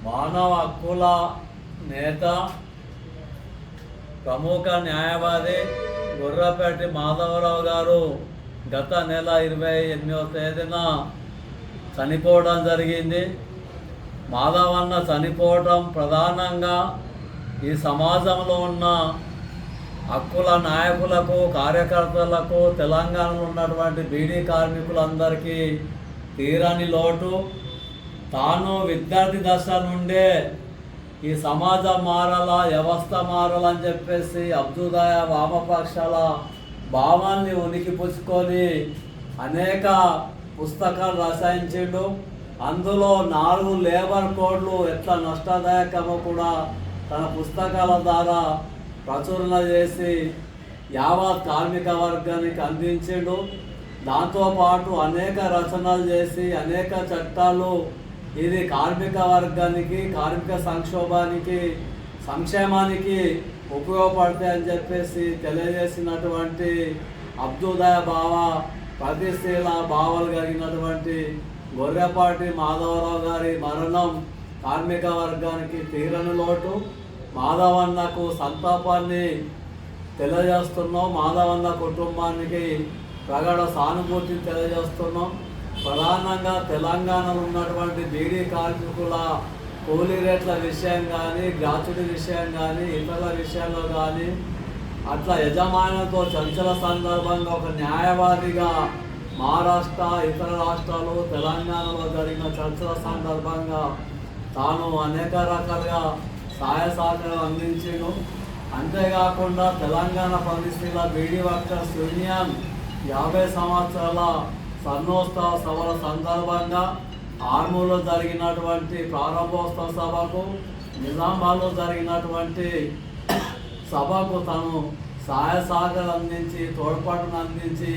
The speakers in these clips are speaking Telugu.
మానవ హక్కుల నేత, ప్రముఖ న్యాయవాది గొర్రెపాటి మాధవరావు గారు గత నెల 28వ తేదీన చనిపోవడం జరిగింది. మాధవన్న చనిపోవడం ప్రధానంగా ఈ సమాజంలో ఉన్న హక్కుల నాయకులకు, కార్యకర్తలకు, తెలంగాణలో ఉన్నటువంటి బీడీ కార్మికులందరికీ తీరని లోటు. తాను విద్యార్థి దశ నుండే ఈ సమాజం మారాలా, వ్యవస్థ మారాలని చెప్పేసి అభ్యుదయ వామపక్షాల భావాన్ని ఉనికి పుచ్చుకొని అనేక పుస్తకాలు రచయించిండు. అందులో 4 లేబర్ కోడ్లు ఎట్లా నష్టదాయకమో కూడా తన పుస్తకాల ద్వారా ప్రచురణ చేసి యావత్ కార్మిక వర్గానికి అందించిండు. దాంతోపాటు అనేక రచనలు చేసి అనేక చట్టాలు ఇది కార్మిక వర్గానికి, కార్మిక సంక్షోభానికి, సంక్షేమానికి ఉపయోగపడతాయని చెప్పేసి తెలియజేసినటువంటి అభ్యుదయ భావ, ప్రతిశీల భావాలు కలిగినటువంటి గొర్రెపాటి మాధవరావు గారి మరణం కార్మిక వర్గానికి తీరని లోటు. మాధవన్నకు సంతాపాన్ని తెలియజేస్తున్నాం. మాధవన్న కుటుంబానికి ప్రగాఢ సానుభూతిని తెలియజేస్తున్నాం. ప్రధానంగా తెలంగాణలో ఉన్నటువంటి బీడీ కార్మికుల కూలీ రేట్ల విషయం కానీ, గ్రాట్యుటీ విషయం కానీ, ఇతర విషయాల్లో కానీ అట్లా యజమానులతో చర్చల సందర్భంగా ఒక న్యాయవాదిగా మహారాష్ట్ర, ఇతర రాష్ట్రాలు, తెలంగాణలో జరిగిన చర్చల సందర్భంగా తాను అనేక రకాలుగా సహాయ సహకారాలు అందించాడు. అంతేకాకుండా తెలంగాణ ప్రతిష్ఠిత బీడీ వర్కర్స్ యూనియన్ 50 సంవత్సరాల స్వర్ణోత్సవ సభల సందర్భంగా ఆర్మూర్లో జరిగినటువంటి ప్రారంభోత్సవ సభకు, నిజామాబాద్లో జరిగినటువంటి సభకు తను సహాయ సహకారాలు అందించి, తోడ్పాటును అందించి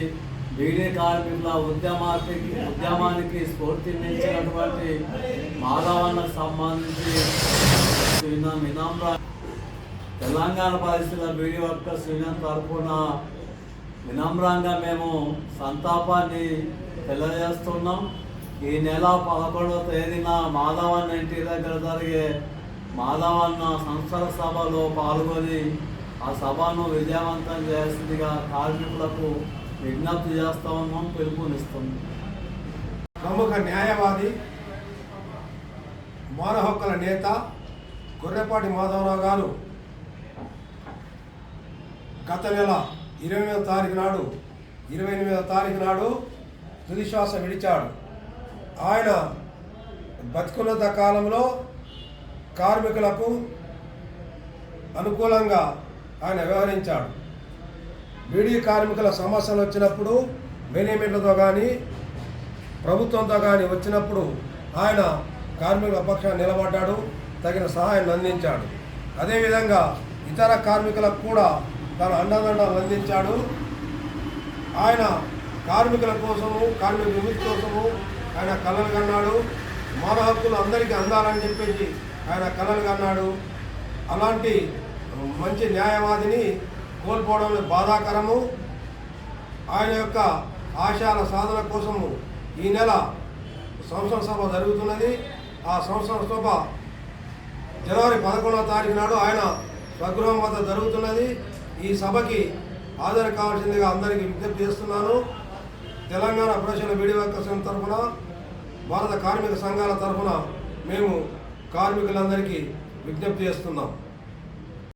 బీడీ కార్మికుల ఉద్యమానికి స్ఫూర్తినిచ్చినటువంటి మాధవన్నకు సంబంధించి తెలంగాణ పరిస్థితుల బీడీ వర్కర్స్ యూనియన్ తరఫున వినమ్రంగా మేము సంతాపాన్ని తెలియజేస్తున్నాం. ఈ నెల 11వ తేదీన మాధవన్న ఇంటి దగ్గర జరిగే మాధవన్న సంస్థల సభలో పాల్గొని ఆ సభను విజయవంతం చేసిందిగా కార్మికులకు విజ్ఞప్తి చేస్తా ఉన్నాం, పిలుపునిస్తున్నాం. ప్రముఖ న్యాయవాది, మానవ హక్కుల నేత గొర్రెపాటి మాధవరావు గారు గత నెల 28వ తారీఖు నాడు తుదిశ్వాస విడిచాడు. ఆయన బతికున్నంత కాలంలో కార్మికులకు అనుకూలంగా ఆయన వ్యవహరించాడు. బీడీ కార్మికుల సమస్యలు వచ్చినప్పుడు మేనేజ్మెంట్లతో కానీ, ప్రభుత్వంతో కానీ వచ్చినప్పుడు ఆయన కార్మికుల పక్షాన్ని నిలబడ్డాడు, తగిన సహాయాన్ని అందించాడు. అదేవిధంగా ఇతర కార్మికులకు కూడా తన అండదండలు అందించాడు. ఆయన కార్మికుల కోసము, కార్మిక విముక్తి కోసము ఆయన కలలు కన్నాడు. మానవ హక్కులు అందరికీ అందాలని చెప్పేసి ఆయన కలలు కన్నాడు. అలాంటి మంచి న్యాయవాదిని కోల్పోవడం బాధాకరము. ఆయన యొక్క ఆశయాల సాధన కోసము ఈ నెల సంవత్సర సభ జరుగుతున్నది. ఆ సంవత్సర సభ జనవరి 11వ తారీఖు నాడు ఆయన స్వగృహం వద్ద జరుగుతున్నది. ఈ సభకి హాజరు కావాల్సిందిగా అందరికీ విజ్ఞప్తి చేస్తున్నాను. తెలంగాణ ప్రజల బీడీ వర్కర్స్ తరఫున, భారత కార్మిక సంఘాల తరఫున మేము కార్మికులందరికీ విజ్ఞప్తి చేస్తున్నాం.